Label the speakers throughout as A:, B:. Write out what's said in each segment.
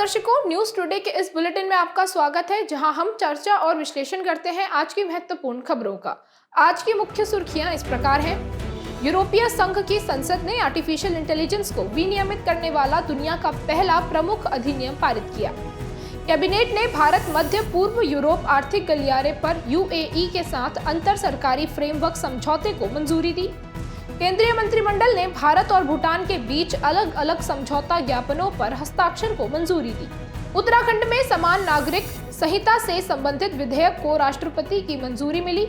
A: दर्शकों, news today के इस बुलेटिन में आपका स्वागत है, जहां हम चर्चा और विश्लेषण करते हैं आज की महत्वपूर्ण खबरों का। आज की मुख्य सुर्खियां इस प्रकार हैं। यूरोपीय संघ की संसद ने आर्टिफिशियल इंटेलिजेंस को विनियमित करने वाला दुनिया का पहला प्रमुख अधिनियम पारित किया। कैबिनेट ने भारत मध्य पूर्व यूरोप आर्थिक गलियारे पर यूएई के साथ अंतर सरकारी फ्रेमवर्क समझौते को मंजूरी दी। केंद्रीय मंत्रिमंडल ने भारत और भूटान के बीच अलग अलग समझौता ज्ञापनों पर हस्ताक्षर को मंजूरी दी। उत्तराखंड में समान नागरिक संहिता से संबंधित विधेयक को राष्ट्रपति की मंजूरी मिली।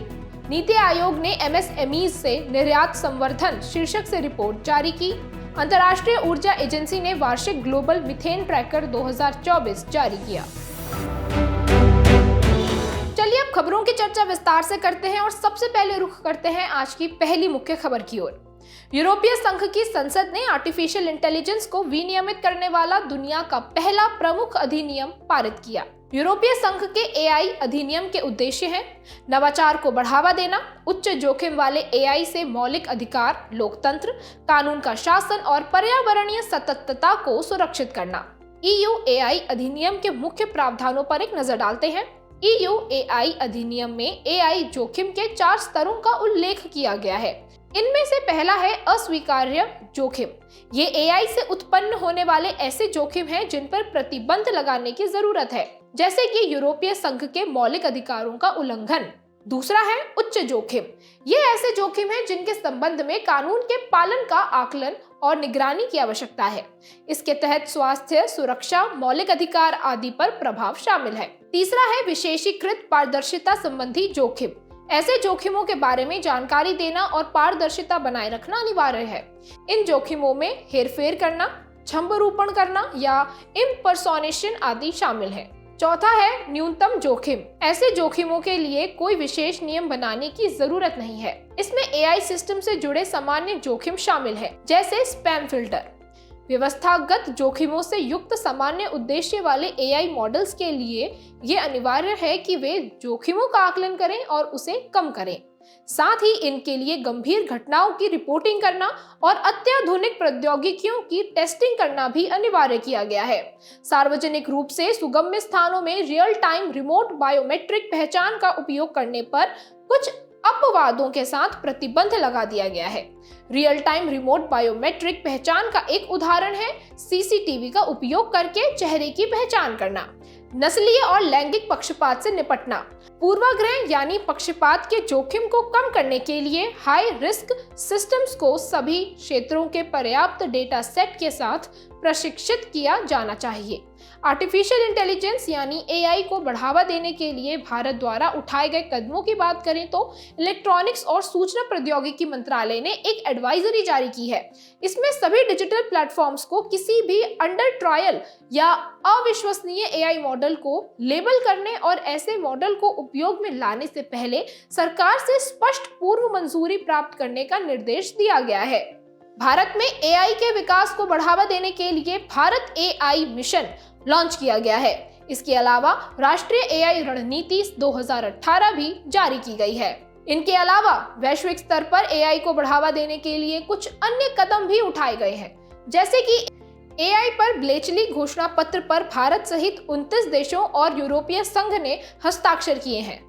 A: नीति आयोग ने एमएसएमई से निर्यात संवर्धन शीर्षक से रिपोर्ट जारी की। अंतर्राष्ट्रीय ऊर्जा एजेंसी ने वार्षिक ग्लोबल मीथेन ट्रैकर 2024 जारी किया। चलिए अब खबरों की चर्चा विस्तार से करते हैं और सबसे पहले रुख करते हैं आज की पहली मुख्य खबर की ओर। यूरोपीय संघ की संसद ने आर्टिफिशियल इंटेलिजेंस को विनियमित करने वाला दुनिया का पहला प्रमुख अधिनियम पारित किया। यूरोपीय संघ के एआई अधिनियम के उद्देश्य हैं नवाचार को बढ़ावा देना, उच्च जोखिम वाले एआई से मौलिक अधिकार, लोकतंत्र, कानून का शासन और पर्यावरणीय सततता को सुरक्षित करना। ईयू एआई अधिनियम के मुख्य प्रावधानों पर एक नजर डालते हैं। ईयू एआई अधिनियम में एआई जोखिम के 4 स्तरों का उल्लेख किया गया है। इनमें से पहला है अस्वीकार्य जोखिम। ये एआई से उत्पन्न होने वाले ऐसे जोखिम हैं जिन पर प्रतिबंध लगाने की जरूरत है, जैसे कि यूरोपीय संघ के मौलिक अधिकारों का उल्लंघन। दूसरा है उच्च जोखिम। ये ऐसे जोखिम हैं जिनके संबंध में कानून के पालन का आकलन और निगरानी की आवश्यकता है। इसके तहत स्वास्थ्य, सुरक्षा, मौलिक अधिकार आदि पर प्रभाव शामिल है। तीसरा है विशेषीकृत पारदर्शिता संबंधी जोखिम। ऐसे जोखिमों के बारे में जानकारी देना और पारदर्शिता बनाए रखना अनिवार्य है। इन जोखिमों में हेरफेर करना, छंबरूपण करना या इम्पर्सोनेशन आदि शामिल है। चौथा है न्यूनतम जोखिम। ऐसे जोखिमों के लिए कोई विशेष नियम बनाने की जरूरत नहीं है। इसमें एआई सिस्टम से जुड़े सामान्य जोखिम शामिल है, जैसे स्पैम फिल्टर। व्यवस्थागत जोखिमों से युक्त सामान्य उद्देश्य वाले एआई मॉडल्स के लिए ये अनिवार्य है कि वे जोखिमों का आकलन करें और उसे कम करें। साथ ही इनके लिए गंभीर घटनाओं की रिपोर्टिंग करना और अत्याधुनिक प्रौद्योगिकियों की टेस्टिंग करना भी अनिवार्य किया गया है। सार्वजनिक रूप से सुगम्य स्थानों में रियल टाइम रिमोट बायोमेट्रिक पहचान का उपयोग करने पर कुछ अपवादों के साथ प्रतिबंध लगा दिया गया है। रियल टाइम रिमोट बायोमेट्रिक पहचान का एक उदाहरण है सीसीटीवी का उपयोग करके चेहरे की पहचान करना। नस्लीय और लैंगिक पक्षपात से निपटना। पूर्वाग्रह यानी पक्षपात के जोखिम को कम करने के लिए हाई रिस्क सिस्टम्स को सभी क्षेत्रों के पर्याप्त डेटा सेट के साथ प्रशिक्षित किया जाना चाहिए। आर्टिफिशियल इंटेलिजेंस यानी एआई को बढ़ावा देने के लिए भारत द्वारा उठाए गए कदमों की बात करें तो इलेक्ट्रॉनिक्स और सूचना प्रौद्योगिकी मंत्रालय ने एक एडवाइजरी जारी की है। इसमें सभी डिजिटल प्लेटफॉर्म्स को किसी भी अंडर ट्रायल या अविश्वसनीय एआई मॉडल को लेबल करने और ऐसे मॉडल को उपयोग में लाने से पहले सरकार से स्पष्ट पूर्व मंजूरी प्राप्त करने का निर्देश दिया गया है। भारत में एआई के विकास को बढ़ावा देने के लिए भारत एआई मिशन लॉन्च किया गया है। इसके अलावा राष्ट्रीय एआई रणनीति 2018 भी जारी की गई है। इनके अलावा वैश्विक स्तर पर एआई को बढ़ावा देने के लिए कुछ अन्य कदम भी उठाए गए हैं, जैसे कि एआई पर ब्लेचली घोषणा पत्र पर भारत सहित 29 देशों और यूरोपीय संघ ने हस्ताक्षर किए हैं।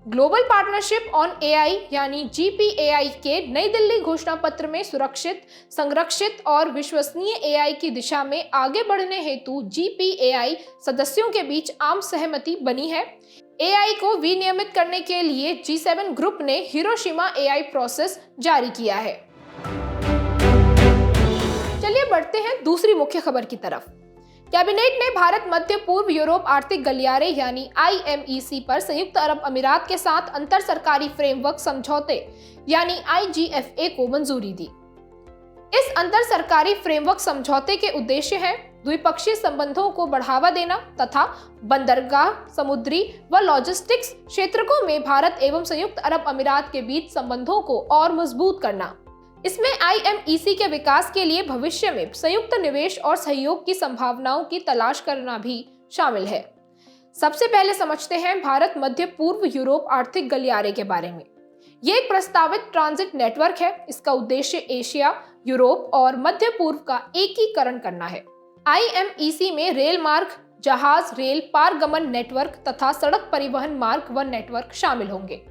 A: ग्लोबल पार्टनरशिप ऑन एआई यानी जीपीएआई के नई दिल्ली घोषणा पत्र में सुरक्षित, संरक्षित और विश्वसनीय एआई की दिशा में आगे बढ़ने हेतु जीपीएआई सदस्यों के बीच आम सहमति बनी है। एआई को विनियमित करने के लिए G7 ग्रुप ने हिरोशिमा एआई प्रोसेस जारी किया है। चलिए बढ़ते हैं दूसरी मुख्य खबर की तरफ। कैबिनेट ने भारत मध्य पूर्व यूरोप आर्थिक गलियारे यानी आईएमईसी पर संयुक्त अरब अमीरात के साथ अंतर सरकारी फ्रेमवर्क समझौते यानी आईजीएफए को मंजूरी दी। इस अंतर सरकारी फ्रेमवर्क समझौते के उद्देश्य हैं द्विपक्षीय संबंधों को बढ़ावा देना तथा बंदरगाह, समुद्री व लॉजिस्टिक्स क्षेत्रों में भारत एवं संयुक्त अरब अमीरात के बीच संबंधों को और मजबूत करना। इसमें आईएमईसी के विकास के लिए भविष्य में संयुक्त निवेश और सहयोग की संभावनाओं की तलाश करना भी शामिल है। सबसे पहले समझते हैं भारत मध्य पूर्व यूरोप आर्थिक गलियारे के बारे में। ये एक प्रस्तावित ट्रांजिट नेटवर्क है। इसका उद्देश्य एशिया, यूरोप और मध्य पूर्व का एकीकरण करना है। आईएमईसी में रेल मार्ग, जहाज, रेल, पारगमन नेटवर्क तथा सड़क परिवहन मार्ग व नेटवर्क शामिल होंगे।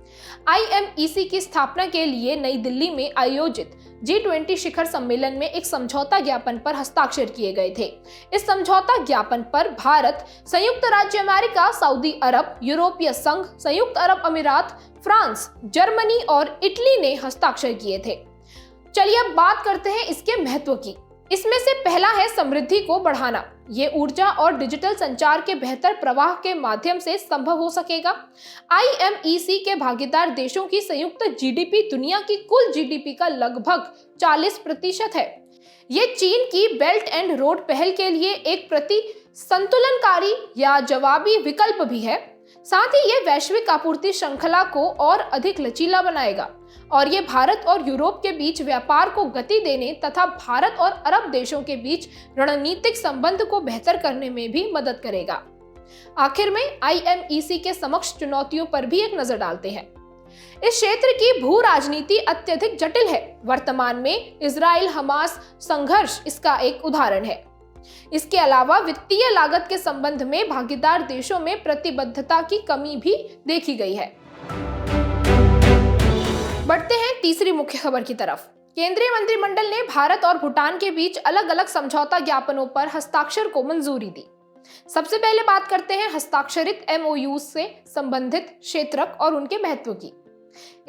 A: IMEC की स्थापना के लिए नई दिल्ली में आयोजित G20 शिखर सम्मेलन में एक समझौता ज्ञापन पर हस्ताक्षर किए गए थे। इस समझौता ज्ञापन पर भारत, संयुक्त राज्य अमेरिका, सऊदी अरब, यूरोपीय संघ, संयुक्त अरब अमीरात, फ्रांस, जर्मनी और इटली ने हस्ताक्षर किए थे। चलिए अब बात करते हैं इसके महत्व की। इसमें से पहला है समृद्धि को बढ़ाना। ये ऊर्जा और डिजिटल संचार के बेहतर प्रवाह के माध्यम से संभव हो सकेगा। IMEC के भागीदार देशों की संयुक्त GDP दुनिया की कुल GDP का लगभग 40% है। ये चीन की बेल्ट एंड रोड पहल के लिए एक प्रति संतुलनकारी या जवाबी विकल्प भी है। साथ ही ये वैश्विक आपूर्ति श्रृंखला को और अधिक लचीला बनाएगा और ये भारत और यूरोप के बीच व्यापार को गति देने तथा भारत और अरब देशों के बीच रणनीतिक संबंध को बेहतर करने में भी मदद करेगा। आखिर में IMEC के समक्ष चुनौतियों पर भी एक नजर डालते हैं। इस क्षेत्र की भू राजनीति अत्यधिक जटिल है। वर्तमान में इजराइल हमास संघर्ष इसका एक उदाहरण है। इसके अलावा वित्तीय लागत के संबंध में भागीदार देशों में प्रतिबद्धता की कमी भी देखी गई है। बढ़ते हैं तीसरी मुख्य खबर की तरफ। केंद्रीय मंत्रिमंडल ने भारत और भूटान के बीच अलग अलग समझौता ज्ञापनों पर हस्ताक्षर को मंजूरी दी। सबसे पहले बात करते हैं हस्ताक्षरित MOUs से संबंधित क्षेत्रक और उनके महत्व की।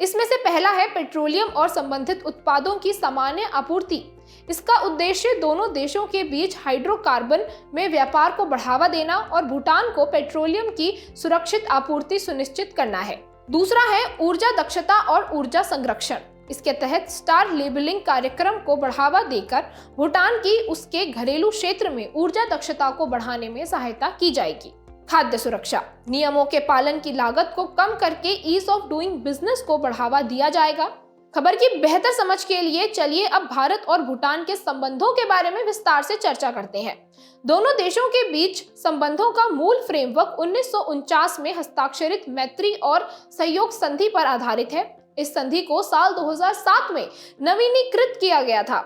A: इसमें से पहला है पेट्रोलियम और संबंधित उत्पादों की सामान्य आपूर्ति। इसका उद्देश्य दोनों देशों के बीच हाइड्रोकार्बन में व्यापार को बढ़ावा देना और भूटान को पेट्रोलियम की सुरक्षित आपूर्ति सुनिश्चित करना है। दूसरा है ऊर्जा दक्षता और ऊर्जा संरक्षण। इसके तहत स्टार लेबलिंग कार्यक्रम को बढ़ावा देकर भूटान की उसके घरेलू क्षेत्र में ऊर्जा दक्षता को बढ़ाने में सहायता की जाएगी। खाद्य सुरक्षा, नियमों के पालन की लागत को कम करके ईज ऑफ डूइंग बिजनेस को बढ़ावा दिया जाएगा। खबर की बेहतर समझ के लिए चलिए अब भारत और भूटान के संबंधों के बारे में विस्तार से चर्चा करते हैं। दोनों देशों के बीच संबंधों का मूल फ्रेमवर्क 1949 में हस्ताक्षरित मैत्री और सहयोग संधि पर आधारित है। इस संधि को साल 2007 में नवीनीकृत किया गया था।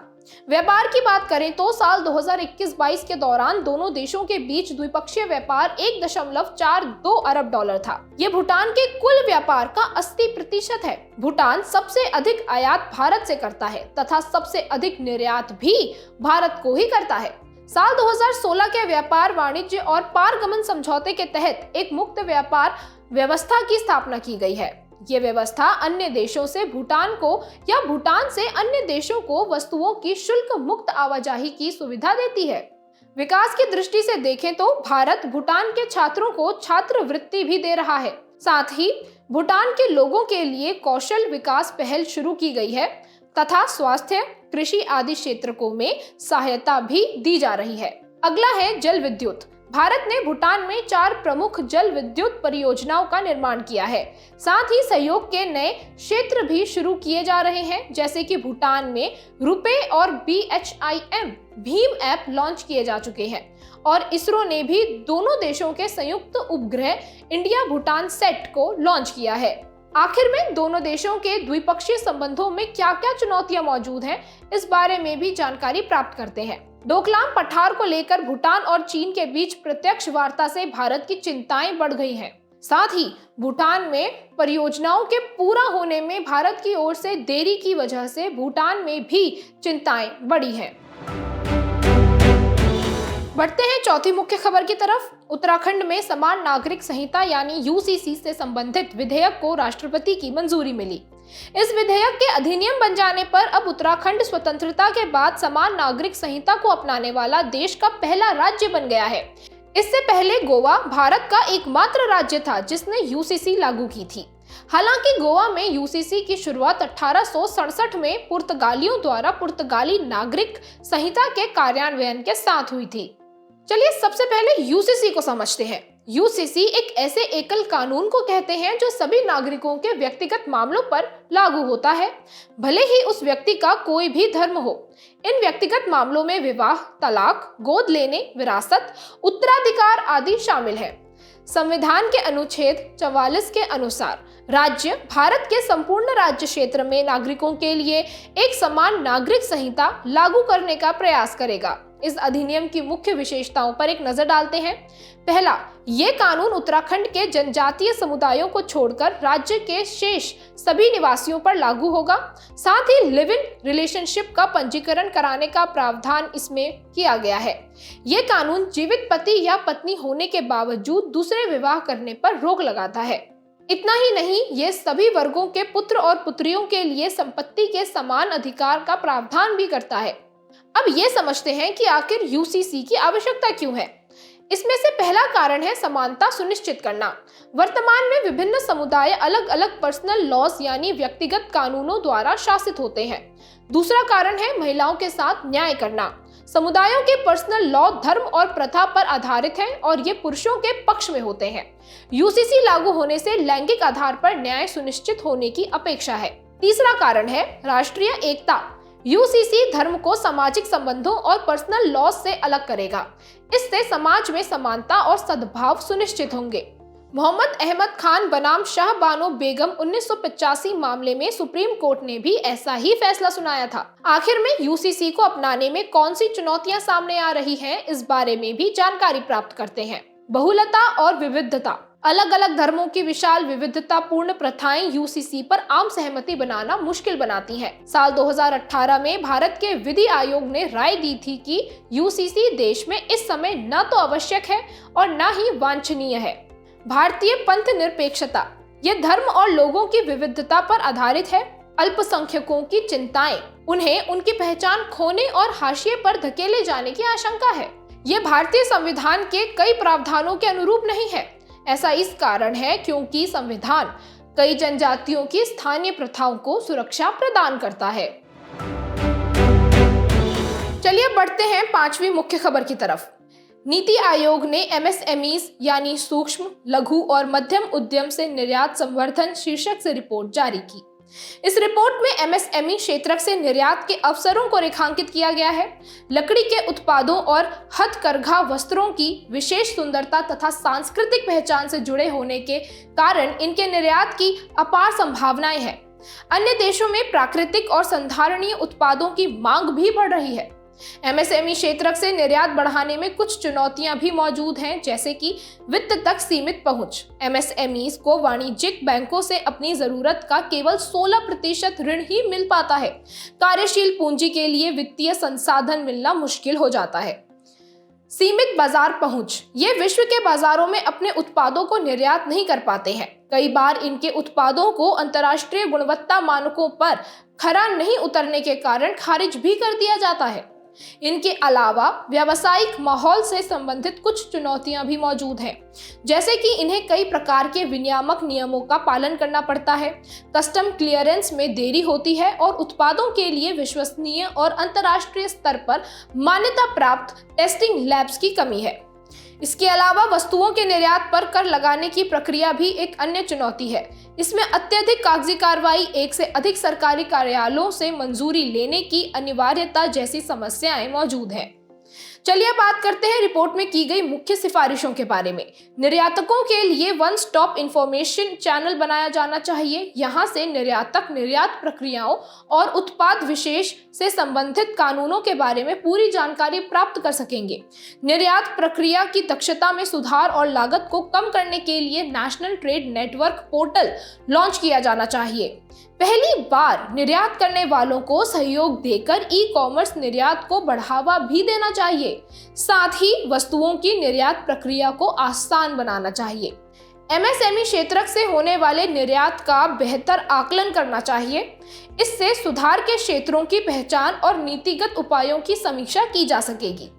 A: व्यापार की बात करें तो साल 2021-22 के दौरान दोनों देशों के बीच द्विपक्षीय व्यापार 1.42 अरब डॉलर था। ये भूटान के कुल व्यापार का 80% है। भूटान सबसे अधिक आयात भारत से करता है तथा सबसे अधिक निर्यात भी भारत को ही करता है। साल 2016 के व्यापार, वाणिज्य और पारगमन समझौते के तहत एक मुक्त व्यापार व्यवस्था की स्थापना की गई है। ये व्यवस्था अन्य देशों से भूटान को या भूटान से अन्य देशों को वस्तुओं की शुल्क मुक्त आवाजाही की सुविधा देती है। विकास की दृष्टि से देखें तो भारत भूटान के छात्रों को छात्रवृत्ति भी दे रहा है। साथ ही भूटान के लोगों के लिए कौशल विकास पहल शुरू की गई है तथा स्वास्थ्य, कृषि आदि क्षेत्रों में सहायता भी दी जा रही है। अगला है जल विद्युत। भारत ने भूटान में 4 प्रमुख जल विद्युत परियोजनाओं का निर्माण किया है। साथ ही सहयोग के नए क्षेत्र भी शुरू किए जा रहे हैं, जैसे कि भूटान में रुपे और BHIM भीम ऐप लॉन्च किए जा चुके हैं और इसरो ने भी दोनों देशों के संयुक्त उपग्रह इंडिया भूटान सेट को लॉन्च किया है। आखिर में दोनों देशों के द्विपक्षीय संबंधों में क्या क्या चुनौतियां मौजूद हैं, इस बारे में भी जानकारी प्राप्त करते हैं। डोकलाम पठार को लेकर भूटान और चीन के बीच प्रत्यक्ष वार्ता से भारत की चिंताएं बढ़ गई हैं। साथ ही भूटान में परियोजनाओं के पूरा होने में भारत की ओर से देरी की वजह से भूटान में भी चिंताएं बढ़ी हैं। बढ़ते हैं चौथी मुख्य खबर की तरफ। उत्तराखंड में समान नागरिक संहिता यानी UCC से संबंधित विधेयक को राष्ट्रपति की मंजूरी मिली। इस विधेयक के अधिनियम बन जाने पर अब उत्तराखंड स्वतंत्रता के बाद समान नागरिक संहिता को अपनाने वाला देश का पहला राज्य बन गया है। इससे पहले गोवा भारत का एकमात्र राज्य था जिसने UCC लागू की थी। हालांकि गोवा में UCC की शुरुआत 1867 में पुर्तगालियों द्वारा पुर्तगाली नागरिक संहिता के कार्यान्वयन के साथ हुई थी। चलिए सबसे पहले UCC को समझते हैं। UCC एक ऐसे एकल कानून को कहते हैं जो सभी नागरिकों के व्यक्तिगत मामलों पर लागू होता है, भले ही उस व्यक्ति का कोई भी धर्म हो। इन व्यक्तिगत मामलों में विवाह, तलाक, गोद लेने, विरासत, उत्तराधिकार आदि शामिल है। संविधान के अनुच्छेद 44 के अनुसार राज्य भारत के संपूर्ण राज्य क्षेत्र में नागरिकों के लिए एक समान नागरिक संहिता लागू करने का प्रयास करेगा। इस अधिनियम की मुख्य विशेषताओं पर एक नजर डालते हैं। पहला, ये कानून उत्तराखंड के जनजातीय समुदायों को छोड़कर राज्य के शेष सभी निवासियों पर लागू होगा। साथ ही लिव इन रिलेशनशिप का पंजीकरण कराने का प्रावधान इसमें किया गया है। ये कानून जीवित पति या पत्नी होने के बावजूद दूसरे विवाह करने पर रोक लगाता है। इतना ही नहीं, ये सभी वर्गों के पुत्र और पुत्रियों के लिए संपत्ति के समान अधिकार का प्रावधान भी करता है। अब ये समझते हैं कि आखिर यूसीसी की आवश्यकता क्यों है। इसमें से पहला कारण है समानता सुनिश्चित करना। वर्तमान में विभिन्न समुदाय अलग अलग पर्सनल लॉज यानी व्यक्तिगत कानूनों द्वारा शासित होते हैं। दूसरा कारण है महिलाओं के साथ न्याय करना। समुदायों के पर्सनल लॉ धर्म और प्रथा पर आधारित है और ये पुरुषों के पक्ष में होते हैं। यूसीसी लागू होने से लैंगिक आधार पर न्याय सुनिश्चित होने की अपेक्षा है। तीसरा कारण है राष्ट्रीय एकता। यूसीसी धर्म को सामाजिक संबंधों और पर्सनल लॉ से अलग करेगा। इससे समाज में समानता और सद्भाव सुनिश्चित होंगे। मोहम्मद अहमद खान बनाम शाह बानो बेगम 1985 मामले में सुप्रीम कोर्ट ने भी ऐसा ही फैसला सुनाया था। आखिर में यूसीसी को अपनाने में कौन सी चुनौतियां सामने आ रही हैं, इस बारे में भी जानकारी प्राप्त करते हैं। बहुलता और विविधता। अलग अलग धर्मों की विशाल विविधतापूर्ण प्रथाएं यूसीसी पर आम सहमति बनाना मुश्किल बनाती हैं। साल 2018 में भारत के विधि आयोग ने राय दी थी कि यूसीसी देश में इस समय न तो आवश्यक है और न ही वांछनीय है। भारतीय पंथ निरपेक्षता। यह धर्म और लोगों की विविधता पर आधारित है। अल्पसंख्यकों की चिंताएं, उन्हें उनकी पहचान खोने और हाशिए पर धकेले जाने की आशंका है। यह भारतीय संविधान के कई प्रावधानों के अनुरूप नहीं है। ऐसा इस कारण है क्योंकि संविधान कई जनजातियों की स्थानीय प्रथाओं को सुरक्षा प्रदान करता है। चलिए बढ़ते हैं पांचवी मुख्य खबर की तरफ। नीति आयोग ने एमएसएमईज यानी सूक्ष्म, लघु और मध्यम उद्यम से निर्यात संवर्धन शीर्षक से रिपोर्ट जारी की। इस रिपोर्ट में एमएसएमई क्षेत्र से निर्यात के अवसरों को रेखांकित किया गया है। लकड़ी के उत्पादों और हथकरघा वस्त्रों की विशेष सुंदरता तथा सांस्कृतिक पहचान से जुड़े होने के कारण इनके निर्यात की अपार संभावनाएं हैं। अन्य देशों में प्राकृतिक और संधारणीय उत्पादों की मांग भी बढ़ रही है। एमएसएमई क्षेत्र से निर्यात बढ़ाने में कुछ चुनौतियां भी मौजूद हैं, जैसे कि वित्त तक सीमित पहुंच। एमएसएमईज को वाणिज्यिक बैंकों से अपनी जरूरत का केवल 16% ऋण ही मिल पाता है। कार्यशील पूंजी के लिए वित्तीय संसाधन मिलना मुश्किल हो जाता है। सीमित बाजार पहुंच। ये विश्व के बाजारों में अपने उत्पादों को निर्यात नहीं कर पाते हैं। कई बार इनके उत्पादों को अंतर्राष्ट्रीय गुणवत्ता मानकों पर खरा नहीं उतरने के कारण खारिज भी कर दिया जाता है। इनके अलावा व्यावसायिक माहौल से संबंधित कुछ चुनौतियां भी मौजूद हैं, जैसे कि इन्हें कई प्रकार के विनियामक नियमों का पालन करना पड़ता है, कस्टम क्लियरेंस में देरी होती है और उत्पादों के लिए विश्वसनीय और अंतर्राष्ट्रीय स्तर पर मान्यता प्राप्त टेस्टिंग लैब्स की कमी है। इसके अलावा वस्तुओं के निर्यात पर कर लगाने की प्रक्रिया भी एक अन्य चुनौती है। इसमें अत्यधिक कागजी कार्रवाई, एक से अधिक सरकारी कार्यालयों से मंजूरी लेने की अनिवार्यता जैसी समस्याएं मौजूद हैं। चलिए बात करते हैं रिपोर्ट में की गई मुख्य सिफारिशों के बारे में। निर्यातकों के लिए वन स्टॉप इंफॉर्मेशन चैनल बनाया जाना चाहिए। यहाँ से निर्यातक निर्यात प्रक्रियाओं और उत्पाद विशेष से संबंधित कानूनों के बारे में पूरी जानकारी प्राप्त कर सकेंगे। निर्यात प्रक्रिया की दक्षता में सुधार और लागत को कम करने के लिए national trade network portal launch किया जाना चाहिए। पहली बार निर्यात करने वालों को सहयोग देकर ई कॉमर्स निर्यात को बढ़ावा भी देना चाहिए। साथ ही वस्तुओं की निर्यात प्रक्रिया को आसान बनाना चाहिए। एमएसएमई क्षेत्र से होने वाले निर्यात का बेहतर आकलन करना चाहिए। इससे सुधार के क्षेत्रों की पहचान और नीतिगत उपायों की समीक्षा की जा सकेगी।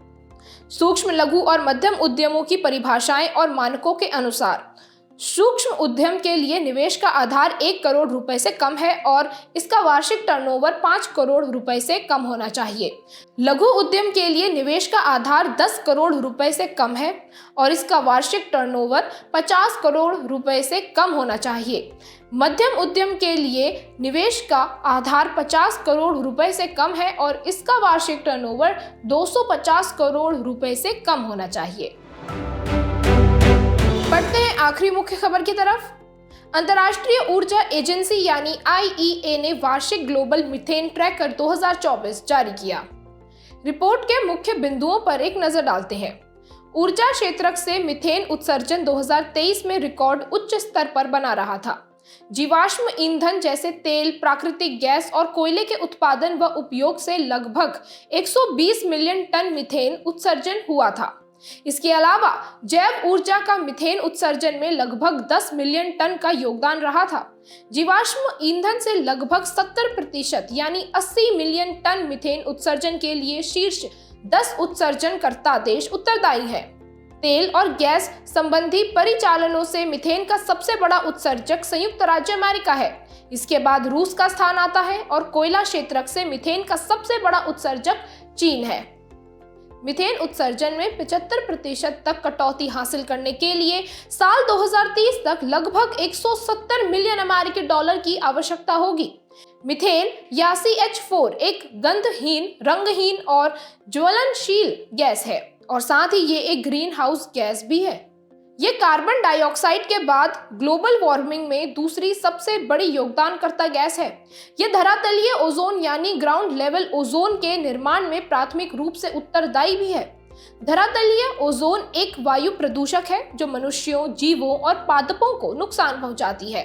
A: सूक्ष्म, लघु और मध्यम उद्यमों की परिभाषाएं और मानकों के अनुसार सूक्ष्म उद्यम के लिए निवेश का आधार 1 करोड़ रुपए से कम है और इसका वार्षिक टर्नओवर 5 करोड़ रुपए से कम होना चाहिए। लघु उद्यम के लिए निवेश का आधार 10 करोड़ रुपए से कम है और इसका वार्षिक टर्नओवर 50 करोड़ रुपए से कम होना चाहिए। मध्यम उद्यम के लिए निवेश का आधार 50 करोड़ रुपए से कम है और इसका वार्षिक टर्नओवर 250 करोड़ रुपए से कम होना चाहिए। बढ़ते हैं आखिरी मुख्य खबर की तरफ। अंतर्राष्ट्रीय ऊर्जा एजेंसी यानी आईईए ने वार्षिक ग्लोबल मीथेन ट्रैकर 2024 जारी किया। रिपोर्ट के मुख्य बिंदुओं पर एक नजर डालते हैं। ऊर्जा क्षेत्र से मीथेन उत्सर्जन 2023 में रिकॉर्ड उच्च स्तर पर बना रहा था। जीवाश्म ईंधन जैसे तेल, प्राकृतिक गैस और कोयले के उत्पादन व उपयोग से लगभग 120 मिलियन टन मीथेन उत्सर्जन हुआ था। इसके अलावा जैव ऊर्जा का मीथेन उत्सर्जन में लगभग 10 मिलियन टन का योगदान रहा था। जीवाश्म ईंधन से लगभग 70% यानी 80 मिलियन टन मीथेन उत्सर्जन के लिए शीर्ष 10 उत्सर्जनकर्ता देश उत्तरदायी है। तेल और गैस संबंधी परिचालनों से मीथेन का सबसे बड़ा उत्सर्जक संयुक्त राज्य अमेरिका है। इसके बाद रूस का स्थान आता है और कोयला क्षेत्र से मीथेन का सबसे बड़ा उत्सर्जक चीन है। मीथेन उत्सर्जन में 75% तक कटौती हासिल करने के लिए साल 2030 तक लगभग 170 मिलियन अमेरिकी डॉलर की आवश्यकता होगी। मीथेन या CH4 एक गंधहीन, रंगहीन और ज्वलनशील गैस है और साथ ही ये एक ग्रीन हाउस गैस भी है। ये कार्बन डाइऑक्साइड के बाद ग्लोबल वार्मिंग में दूसरी सबसे बड़ी योगदानकर्ता गैस है। ये धरातलीय ओजोन यानी ग्राउंड लेवल ओजोन के निर्माण में प्राथमिक रूप से उत्तरदायी भी है। धरातलीय ओजोन एक वायु प्रदूषक है जो मनुष्यों, जीवों और पादपों को नुकसान पहुंचाती है।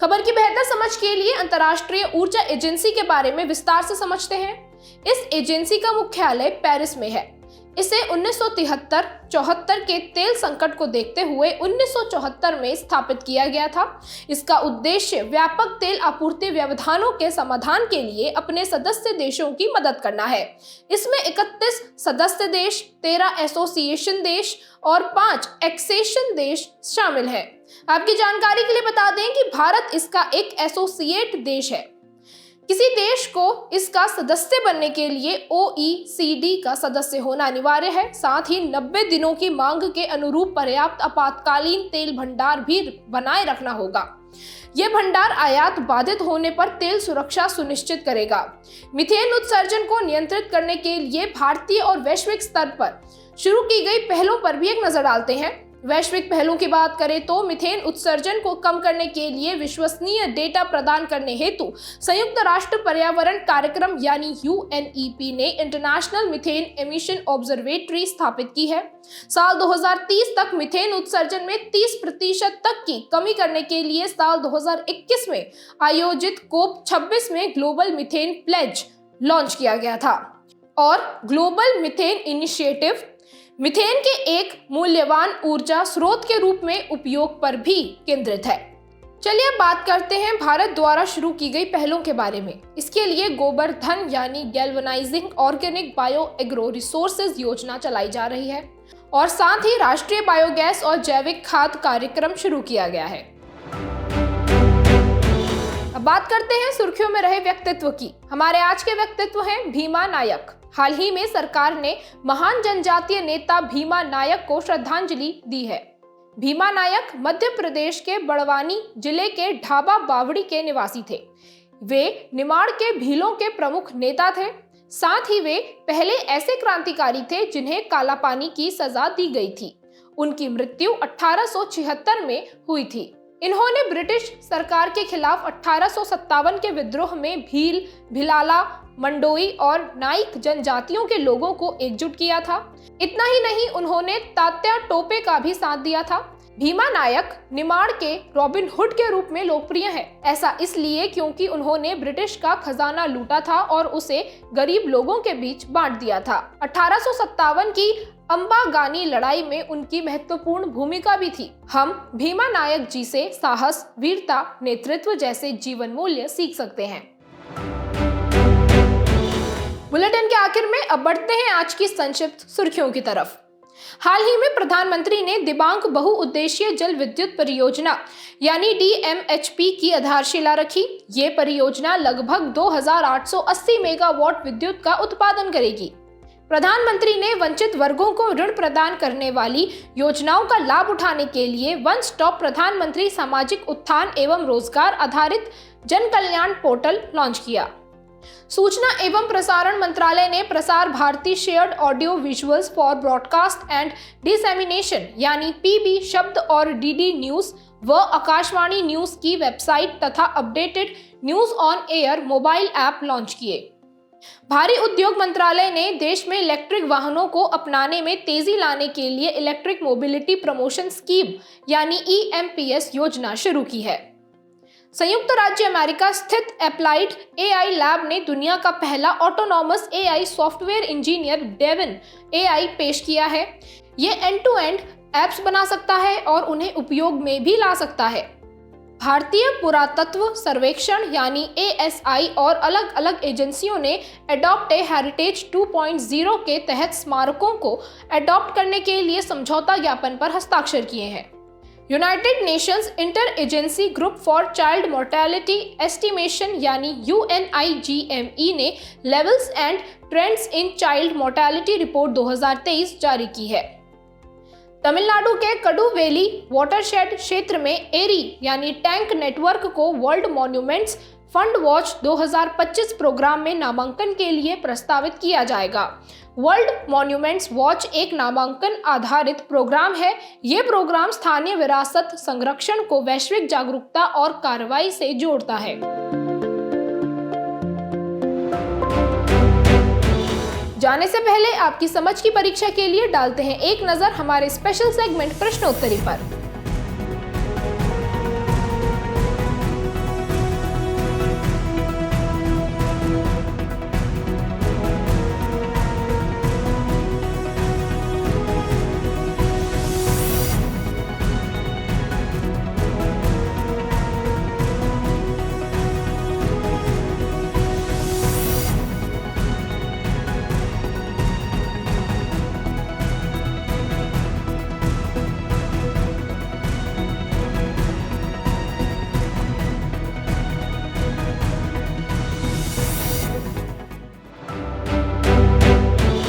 A: खबर की बेहतर समझ के लिए अंतर्राष्ट्रीय ऊर्जा एजेंसी के बारे में विस्तार से समझते हैं। इस एजेंसी का मुख्यालय पेरिस में है। इसे 1973-74 के तेल संकट को देखते हुए 1974 में स्थापित किया गया था। इसका उद्देश्य व्यापक तेल आपूर्ति व्यवधानों के समाधान के लिए अपने सदस्य देशों की मदद करना है। इसमें 31 सदस्य देश, 13 एसोसिएशन देश और 5 एक्सेशन देश शामिल हैं। आपकी जानकारी के लिए बता दें कि भारत इसका एक एसोसिएट देश है। किसी देश को इसका सदस्य बनने के लिए OECD का सदस्य होना अनिवार्य है। साथ ही 90 दिनों की मांग के अनुरूप पर्याप्त आपातकालीन तेल भंडार भी बनाए रखना होगा। यह भंडार आयात बाधित होने पर तेल सुरक्षा सुनिश्चित करेगा। मीथेन उत्सर्जन को नियंत्रित करने के लिए भारतीय और वैश्विक स्तर पर शुरू की गई पहलों पर भी एक नजर डालते हैं। वैश्विक पहलों की बात करें तो मीथेन उत्सर्जन को कम करने के लिए विश्वसनीय डेटा प्रदान करने हेतु संयुक्त राष्ट्र पर्यावरण कार्यक्रम यानी UNEP ने इंटरनेशनल मीथेन एमिशन ऑब्जर्वेटरी स्थापित की है। साल 2030 तक मीथेन उत्सर्जन में 30% तक की कमी करने के लिए साल 2021 में आयोजित COP26 में ग्लोबल मीथेन प्लेज लॉन्च किया गया था और ग्लोबल मीथेन इनिशिएटिव मीथेन के एक मूल्यवान ऊर्जा स्रोत के रूप में उपयोग पर भी केंद्रित है। चलिए अब बात करते हैं भारत द्वारा शुरू की गई पहलों के बारे में। इसके लिए गोबरधन यानी galvanising organic bio agro resources योजना चलाई जा रही है और साथ ही राष्ट्रीय बायोगैस और जैविक खाद कार्यक्रम शुरू किया गया है। अब बात करते हैं सुर्खियों में रहे व्यक्तित्व की। हमारे आज के व्यक्तित्व हैं भीमा नायक। हाल ही में सरकार ने महान जनजातीय नेता भीमा नायक को श्रद्धांजलि दी है। भीमा नायक मध्य प्रदेश के बड़वानी जिले के ढाबा बावड़ी के निवासी थे। वे निमाड़ के भीलों के प्रमुख नेता थे। साथ ही वे पहले ऐसे क्रांतिकारी थे जिन्हें काला पानी की सजा दी गई थी। उनकी मृत्यु 1876 में हुई थी। इन्होंने ब्रिटिश सरकार के खिलाफ 1857 के विद्रोह में भील, भिलाला, मंडोई और नाइक जनजातियों के लोगों को एकजुट किया था। इतना ही नहीं, उन्होंने तात्या टोपे का भी साथ दिया था। भीमा नायक निमाड़ के रॉबिन हुड के रूप में लोकप्रिय है। ऐसा इसलिए क्योंकि उन्होंने ब्रिटिश का खजाना लूटा था और उसे गरीब लोगों के बीच बांट दिया था। 1857 की अंबागानी लड़ाई में उनकी महत्वपूर्ण भूमिका भी थी। हम भीमा नायक जी से साहस, वीरता, नेतृत्व जैसे जीवन मूल्य सीख सकते हैं। बुलेटिन के आखिर में अब बढ़ते हैं आज की संक्षिप्त सुर्खियों की तरफ। हाल ही में प्रधानमंत्री ने दिबांग बहुउद्देशीय जल विद्युत परियोजना यानी DMHP की आधारशिला रखी। ये परियोजना लगभग 2880 मेगावाट विद्युत का उत्पादन करेगी। प्रधानमंत्री ने वंचित वर्गों को ऋण प्रदान करने वाली योजनाओं का लाभ उठाने के लिए वन स्टॉप प्रधानमंत्री सामाजिक उत्थान एवं रोजगार आधारित जन कल्याण पोर्टल लॉन्च किया। सूचना एवं प्रसारण मंत्रालय ने Prasar Bharati shared audio visuals for broadcast and dissemination यानी PB शब्द और DD न्यूज व आकाशवाणी न्यूज की वेबसाइट तथा updated news on air mobile app launch किए। भारी उद्योग मंत्रालय ने देश में इलेक्ट्रिक वाहनों को अपनाने में तेजी लाने के लिए इलेक्ट्रिक मोबिलिटी प्रमोशन स्कीम यानी EMPS योजना शुरू की है। संयुक्त राज्य अमेरिका स्थित अप्लाइड AI लैब ने दुनिया का पहला autonomous AI software engineer Devin AI पेश किया है। ये एंड-टू-एंड एप्स बना सकता है और उन्हें उपयोग में भी ला सकता है। भारतीय पुरातत्व सर्वेक्षण यानी ASI और अलग अलग एजेंसियों ने एडॉप्ट ए हेरिटेज 2.0 के तहत स्मारकों को एडॉप्ट करने के लिए समझौता ज्ञापन पर हस्ताक्षर किए हैं। United Nations inter agency group for child mortality estimation यानी UNIGME ने levels and trends in child mortality report 2023 जारी की है। तमिलनाडु के कड़ुवेली वाटरशेड क्षेत्र में एरी यानी टैंक नेटवर्क को world monuments fund watch 2025 programme में नामांकन के लिए प्रस्तावित किया जाएगा। वर्ल्ड मॉन्यूमेंट्स वॉच एक नामांकन आधारित प्रोग्राम है। ये प्रोग्राम स्थानीय विरासत संरक्षण को वैश्विक जागरूकता और कार्रवाई से जोड़ता है। जाने से पहले आपकी समझ की परीक्षा के लिए डालते हैं एक नजर हमारे स्पेशल सेगमेंट प्रश्नोत्तरी पर।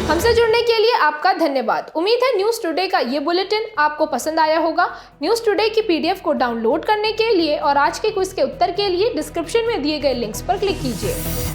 A: हमसे जुड़ने के लिए आपका धन्यवाद। उम्मीद है न्यूज़ टुडे का ये बुलेटिन आपको पसंद आया होगा। न्यूज़ टुडे की PDF को डाउनलोड करने के लिए और आज के क्विज के उत्तर के लिए डिस्क्रिप्शन में दिए गए लिंक्स पर क्लिक कीजिए।